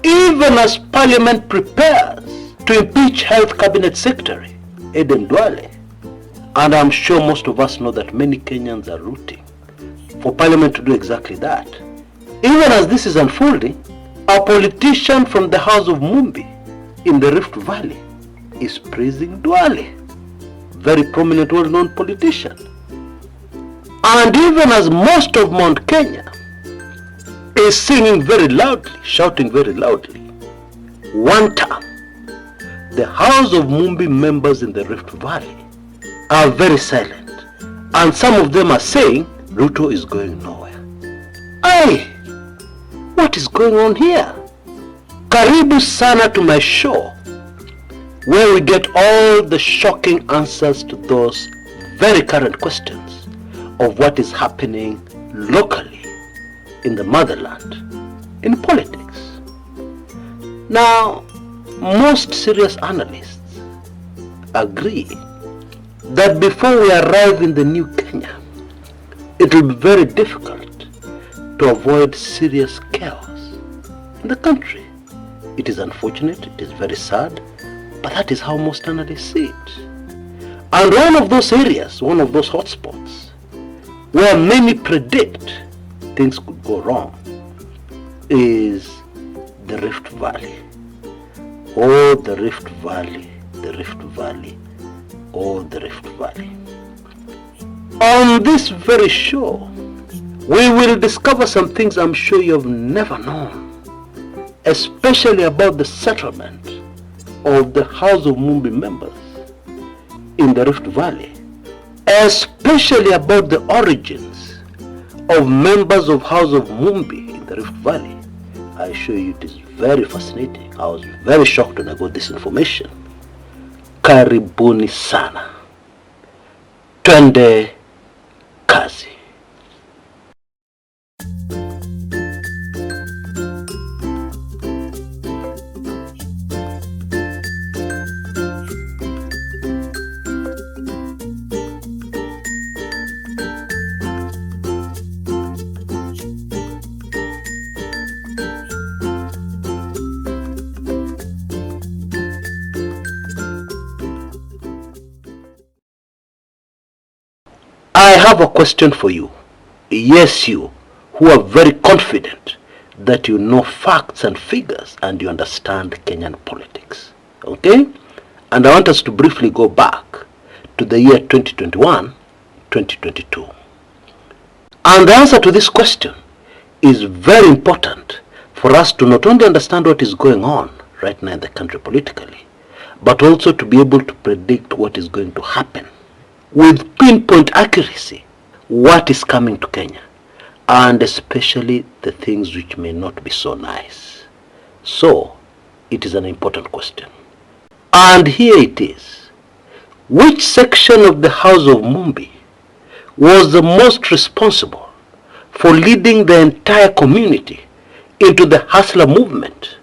even as Parliament prepares to impeach Health Cabinet Secretary Aden Duale, and I'm sure most of us know that many Kenyans are rooting for Parliament to do exactly that. Even as this is unfolding, a politician from the house of Mumbi in the Rift Valley is praising Duale, very prominent, well-known politician. And even as most of Mount Kenya is singing very loudly, shouting very loudly, WANTAM, the house of Mumbi members in the Rift Valley are very silent. And some of them are saying Ruto is going nowhere. Aye, what is going on here? Karibu sana to my show, where we get all the shocking answers to those very current questions of what is happening locally in the motherland, in politics. Now, most serious analysts agree that before we arrive in the new Kenya, it will be very difficult to avoid serious chaos in the country. It is unfortunate, it is very sad, but that is how most analysts see it. And one of those areas, one of those hotspots, where many predict things could go wrong, is the Rift Valley. Oh, the Rift Valley, the Rift Valley, oh, the Rift Valley. On this very show, we will discover some things I'm sure you've never known, especially about the settlement of the House of Mumbi members in the Rift Valley, especially about the origins of members of House of Mumbi in the Rift Valley. I assure you it is very fascinating. I was very shocked when I got this information. Karibuni sana. Twende kazi. I have a question for you. Yes, you who are very confident that you know facts and figures and you understand Kenyan politics. Okay? And I want us to briefly go back to the year 2021, 2022. And the answer to this question is very important for us to not only understand what is going on right now in the country politically, but also to be able to predict what is going to happen with pinpoint accuracy, what is coming to Kenya, and especially the things which may not be so nice. So, it is an important question. And here it is. Which section of the House of Mumbi was the most responsible for leading the entire community into the hustler movement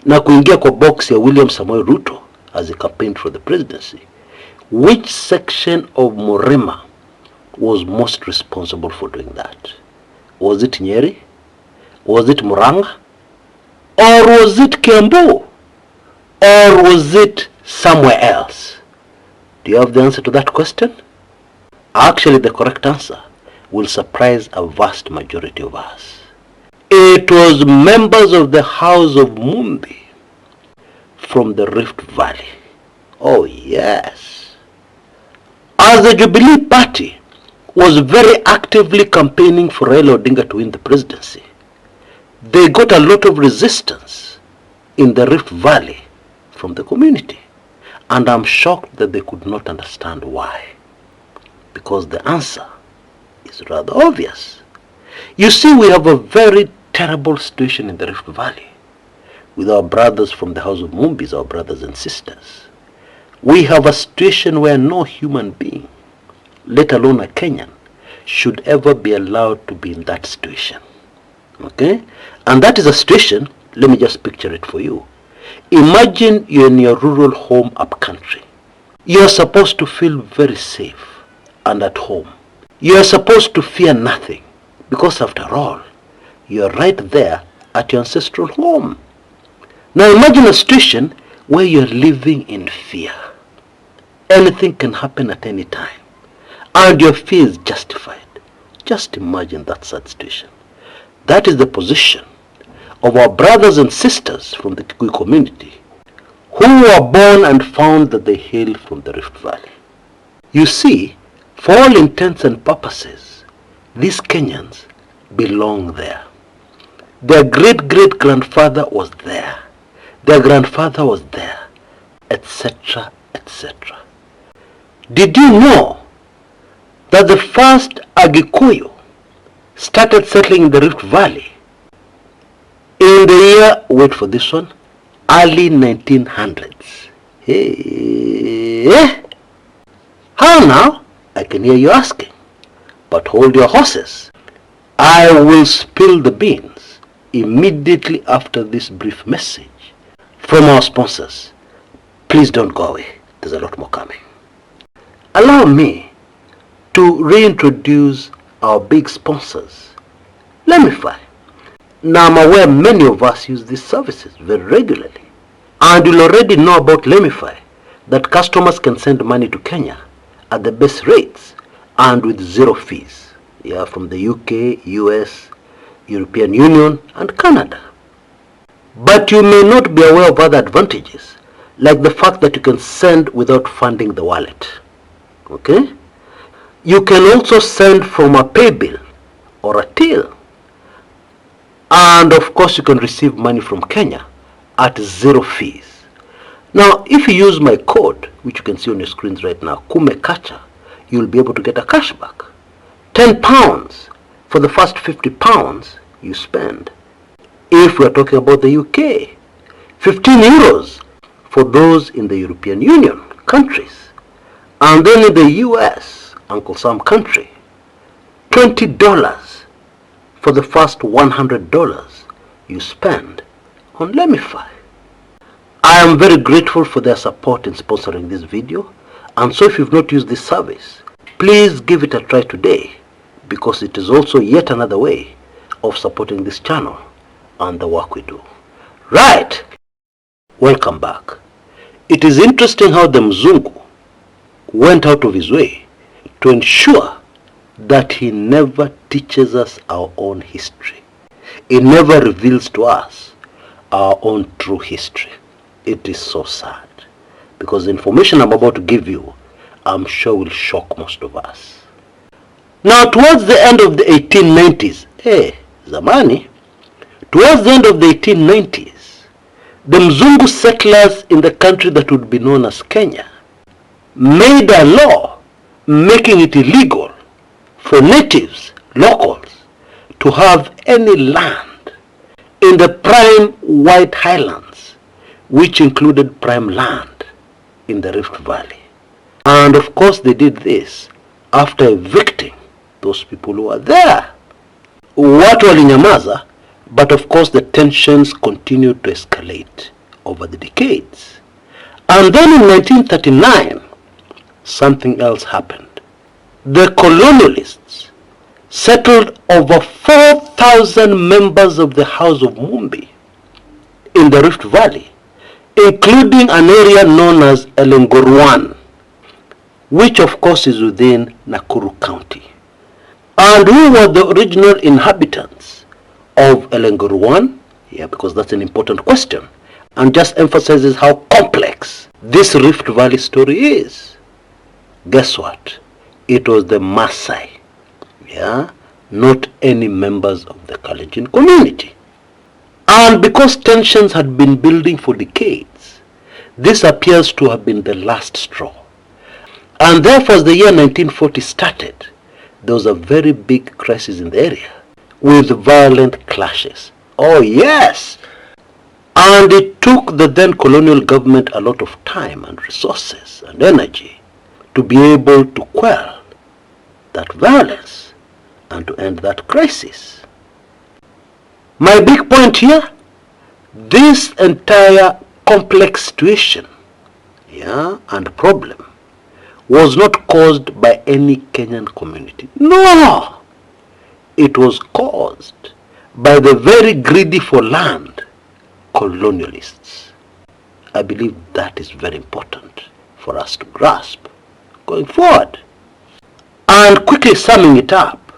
na kuingia kwa box ya William Samoei Ruto as he campaigned for the presidency? Which section of Murima was most responsible for doing that? Was it Nyeri? Was it Muranga? Or was it Kiambu? Or was it somewhere else? Do you have the answer to that question? Actually, the correct answer will surprise a vast majority of us. It was members of the House of Mumbi from the Rift Valley. Oh yes. As the Jubilee Party was very actively campaigning for Raila Odinga to win the presidency, they got a lot of resistance in the Rift Valley from the community. And I'm shocked that they could not understand why. Because the answer is rather obvious. You see, we have a very terrible situation in the Rift Valley with our brothers from the House of Mumbis, our brothers and sisters. We have a situation where no human being, let alone a Kenyan, should ever be allowed to be in that situation. Okay? And that is a situation, let me just picture it for you. Imagine you're in your rural home up country. You're supposed to feel very safe and at home. You're supposed to fear nothing because after all, you're right there at your ancestral home. Now imagine a situation where you're living in fear. Anything can happen at any time, and your fear is justified. Just imagine that sad situation. That is the position of our brothers and sisters from the Kikuyu community who were born and found that they hail from the Rift Valley. You see, for all intents and purposes, these Kenyans belong there. Their great-great-grandfather was there. Their grandfather was there, etc., etc. Did you know that the first Agikuyu started settling in the Rift Valley in the year, wait for this one, early 1900s? Hey. How now? I can hear you asking. But hold your horses. I will spill the beans immediately after this brief message from our sponsors. Please don't go away. There's a lot more coming. Allow me to reintroduce our big sponsors, Lemify. Now I'm aware many of us use these services very regularly, and you'll already know about Lemify, that customers can send money to Kenya at the best rates and with zero fees, from the UK, US, European Union and Canada. But you may not be aware of other advantages, like the fact that you can send without funding the wallet. Okay? You can also send from a pay bill or a till. And of course you can receive money from Kenya at zero fees. Now if you use my code, which you can see on your screens right now, Kumekucha, you'll be able to get a cashback. £10 for the first £50 you spend. If we're talking about the UK, €15 for those in the European Union countries. And then in the US, Uncle Sam country, $20 for the first $100 you spend on Lemify. I am very grateful for their support in sponsoring this video, and so if you've not used this service, please give it a try today, because it is also yet another way of supporting this channel and the work we do. Right, welcome back. It is interesting how the Mzungu went out of his way to ensure that he never teaches us our own history. He never reveals to us our own true history. It is so sad, because the information I'm about to give you, I'm sure will shock most of us. Now towards the end of the 1890s, zamani, towards the end of the 1890s, the Mzungu settlers in the country that would be known as Kenya made a law making it illegal for natives, locals, to have any land in the prime White Highlands, which included prime land in the Rift Valley. And of course they did this after evicting those people who were there. Watu walinyamaza, but of course the tensions continued to escalate over the decades. And then in 1939, something else happened. The colonialists settled over 4,000 members of the House of Mumbi in the Rift Valley, including an area known as Elengorwan, which of course is within Nakuru County. And who were the original inhabitants of Elengorwan? Because that's an important question, and just emphasizes how complex this Rift Valley story is. Guess what? It was the Maasai, not any members of the Kalenjin community. And because tensions had been building for decades, this appears to have been the last straw. And therefore, as the year 1940 started, there was a very big crisis in the area with violent clashes. Oh yes! And it took the then colonial government a lot of time and resources and energy to be able to quell that violence and to end that crisis. My big point here, this entire complex situation and problem was not caused by any Kenyan community. No! It was caused by the very greedy for land colonialists. I believe that is very important for us to grasp going forward. And quickly summing it up,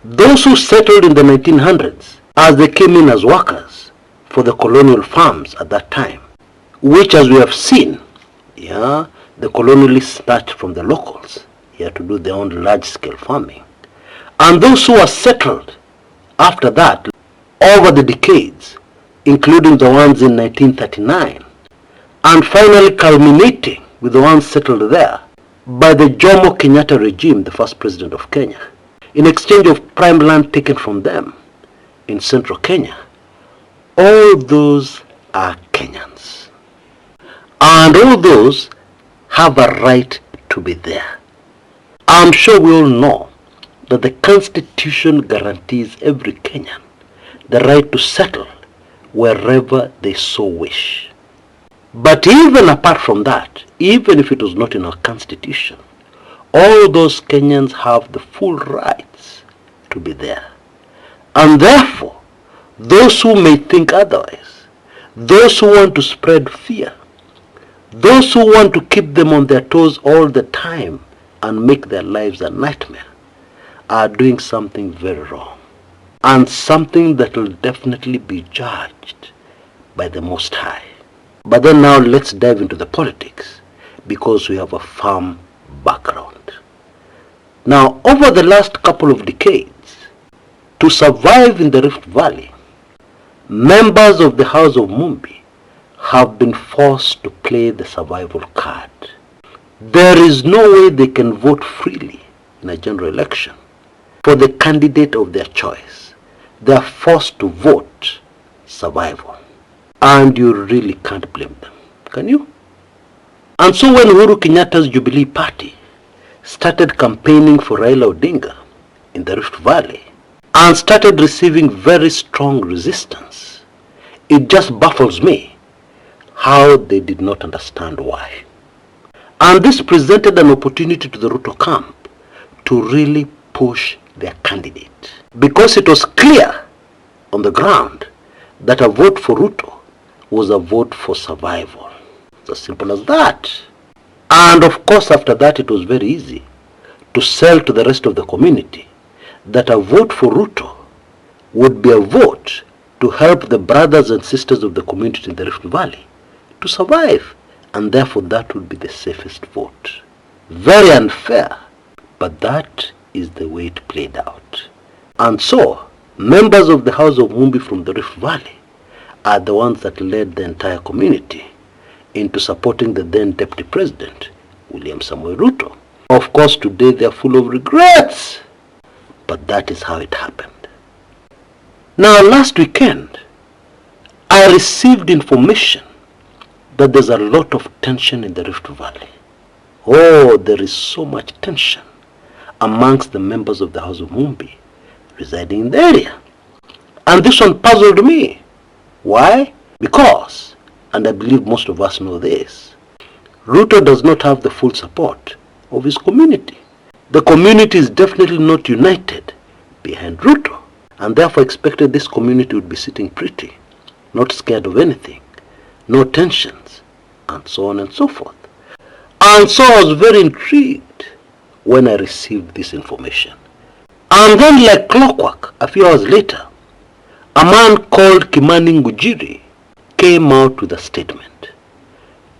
those who settled in the 1900s, as they came in as workers for the colonial farms at that time, which, as we have seen, the colonialists snatched from the locals to do their own large-scale farming. And those who were settled after that, over the decades, including the ones in 1939, and finally culminating with the ones settled there by the Jomo Kenyatta regime, the first president of Kenya, in exchange of prime land taken from them in central Kenya. All those are Kenyans. And all those have a right to be there. I'm sure we all know that the Constitution guarantees every Kenyan the right to settle wherever they so wish. But even apart from that, even if it was not in our Constitution, all those Kenyans have the full rights to be there. And therefore, those who may think otherwise, those who want to spread fear, those who want to keep them on their toes all the time and make their lives a nightmare, are doing something very wrong, and something that will definitely be judged by the Most High. But then now let's dive into the politics, because we have a firm background. Now, over the last couple of decades, to survive in the Rift Valley, members of the House of Mumbi have been forced to play the survival card. There is no way they can vote freely in a general election for the candidate of their choice. They are forced to vote survival. And you really can't blame them, can you? And so when Uhuru Kenyatta's Jubilee Party started campaigning for Raila Odinga in the Rift Valley and started receiving very strong resistance, it just baffles me how they did not understand why. And this presented an opportunity to the Ruto camp to really push their candidate, because it was clear on the ground that a vote for Ruto was a vote for survival. It's as simple as that. And of course, after that, it was very easy to sell to the rest of the community that a vote for Ruto would be a vote to help the brothers and sisters of the community in the Rift Valley to survive, and therefore that would be the safest vote. Very unfair, but that is the way it played out. And so, members of the House of Mumbi from the Rift Valley are the ones that led the entire community into supporting the then Deputy President, William Samoei Ruto. Of course, today they are full of regrets, but that is how it happened. Now, last weekend, I received information that there's a lot of tension in the Rift Valley. Oh, there is so much tension amongst the members of the House of Mumbi residing in the area. And this one puzzled me. Why? Because, and I believe most of us know this, Ruto does not have the full support of his community. The community is definitely not united behind Ruto, and therefore expected this community would be sitting pretty, not scared of anything, no tensions, and so on and so forth. And so I was very intrigued when I received this information. And then, like clockwork, a few hours later, a man called Kimani Ngujiri came out with a statement.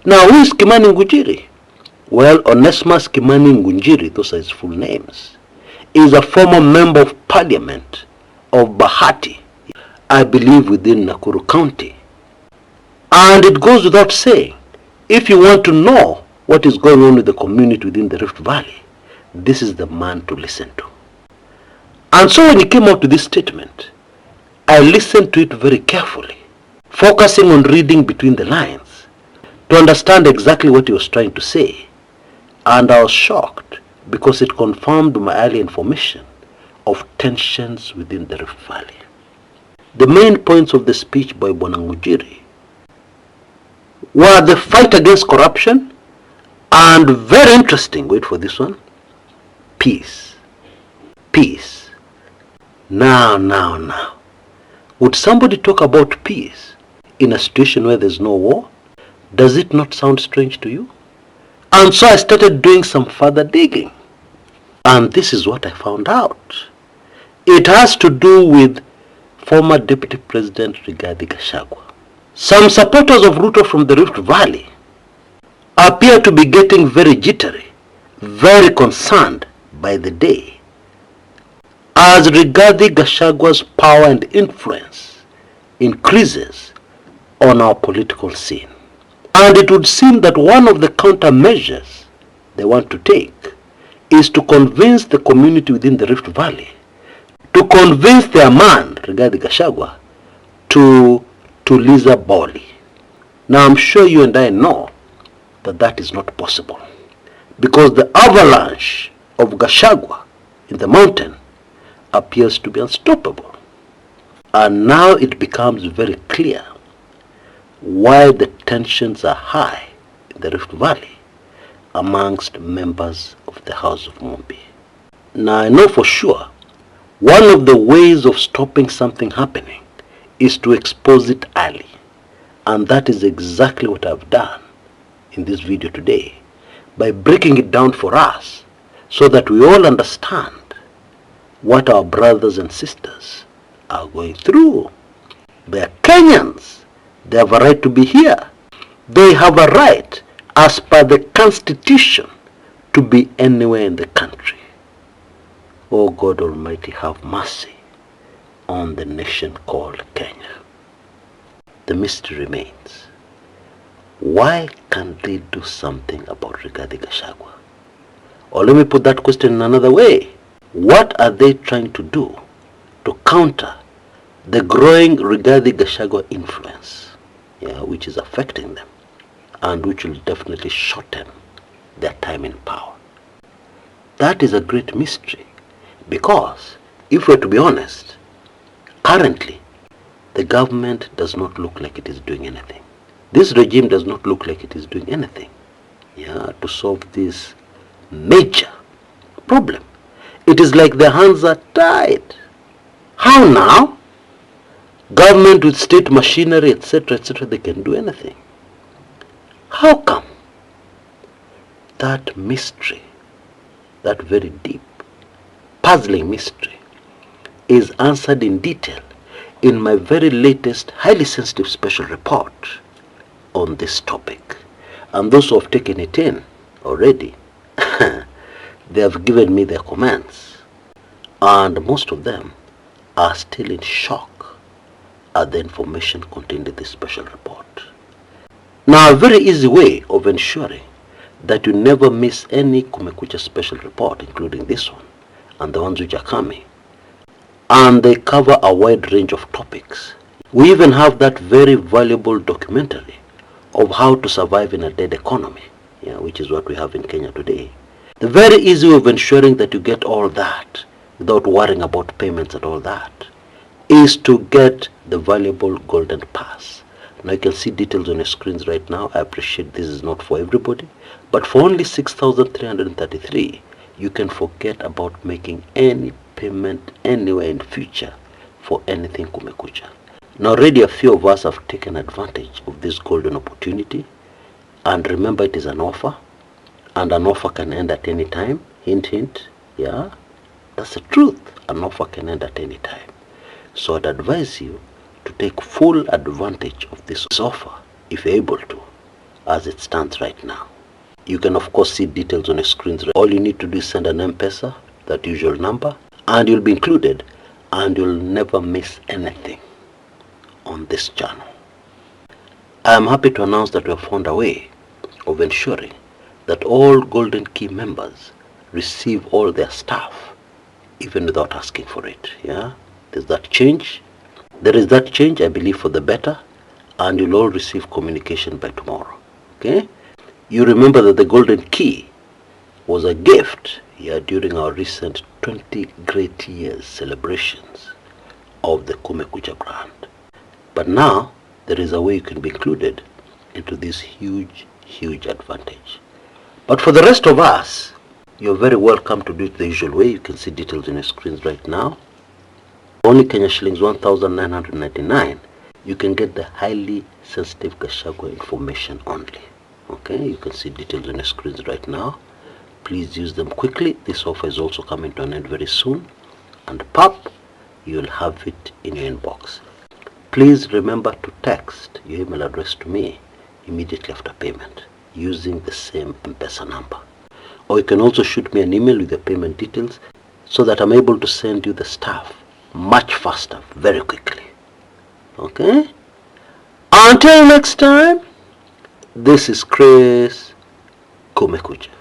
Now, who is Kimani Ngujiri? Well, Onesmus Kimani Ngujiri, those are his full names, is a former member of parliament of Bahati, I believe within Nakuru County. And it goes without saying, if you want to know what is going on with the community within the Rift Valley, this is the man to listen to. And so when he came out with this statement, I listened to it very carefully, focusing on reading between the lines to understand exactly what he was trying to say. And I was shocked because it confirmed my earlier information of tensions within the Rift Valley. The main points of the speech by Bwana Ngujiri were the fight against corruption and, very interesting, wait for this one, peace. Peace. Now. Would somebody talk about peace in a situation where there's no war? Does it not sound strange to you? And so I started doing some further digging. And this is what I found out. It has to do with former Deputy President Rigatho Gachagua. Some supporters of Ruto from the Rift Valley appear to be getting very jittery, very concerned by the day, as Rigatho Gachagua's power and influence increases on our political scene. And it would seem that one of the countermeasures they want to take is to convince the community within the Rift Valley, to convince their man, Rigatho Gachagua, to Liza Boli. Now I'm sure you and I know that that is not possible, because the avalanche of Gachagua in the mountain appears to be unstoppable. And now it becomes very clear why the tensions are high in the Rift Valley amongst members of the House of Mumbi. Now I know for sure one of the ways of stopping something happening is to expose it early. And that is exactly what I've done in this video today, by breaking it down for us so that we all understand what our brothers and sisters are going through. They are Kenyans. They have a right to be here. They have a right, as per the Constitution, to be anywhere in the country. Oh God Almighty, have mercy on the nation called Kenya. The mystery remains. Why can't they do something about Rigatho Gachagua? Or let me put that question in another way. What are they trying to do to counter the growing Rigatho Gachagua influence, which is affecting them and which will definitely shorten their time in power? That is a great mystery, because if we're to be honest, currently the government does not look like it is doing anything. This regime does not look like it is doing anything to solve this major problem. It is like their hands are tied. How now? Government with state machinery, etc., they can do anything. How come? That mystery, that very deep, puzzling mystery, is answered in detail in my very latest, highly sensitive special report on this topic. And those who have taken it in already, they have given me their comments, and most of them are still in shock at the information contained in this special report. Now, a very easy way of ensuring that you never miss any Kumekucha special report, including this one and the ones which are coming, and they cover a wide range of topics. We even have that very valuable documentary of how to survive in a dead economy, which is what we have in Kenya today. The very easy way of ensuring that you get all that without worrying about payments and all that is to get the valuable golden pass. Now you can see details on your screens right now. I appreciate this is not for everybody, but for only 6,333, you can forget about making any payment anywhere in future for anything Kumekucha. Now already a few of us have taken advantage of this golden opportunity, and remember, it is an offer, and an offer can end at any time. Hint, hint. That's the truth. An offer can end at any time. So I'd advise you to take full advantage of this offer if you're able to, as it stands right now. You can of course see details on your screens. All you need to do is send an M-Pesa, that usual number, and you'll be included, and you'll never miss anything on this channel. I am happy to announce that we have found a way of ensuring that all Golden Key members receive all their stuff, even without asking for it. There's that change. There is that change, I believe, for the better, and you'll all receive communication by tomorrow. Okay? You remember that the Golden Key was a gift during our recent 20 great years celebrations of the Kumekucha brand. But now there is a way you can be included into this huge advantage. But for the rest of us, you're very welcome to do it the usual way. You can see details on your screens right now. Only Kenya shillings 1,999, you can get the highly sensitive Gachagua information only. Okay, you can see details on your screens right now. Please use them quickly. This offer is also coming to an end very soon, and pop, you'll have it in your inbox. Please remember to text your email address to me immediately after payment using the same M-Pesa number. Or you can also shoot me an email with the payment details so that I'm able to send you the stuff much faster, very quickly. Okay? Until next time, this is Chris Kumekucha.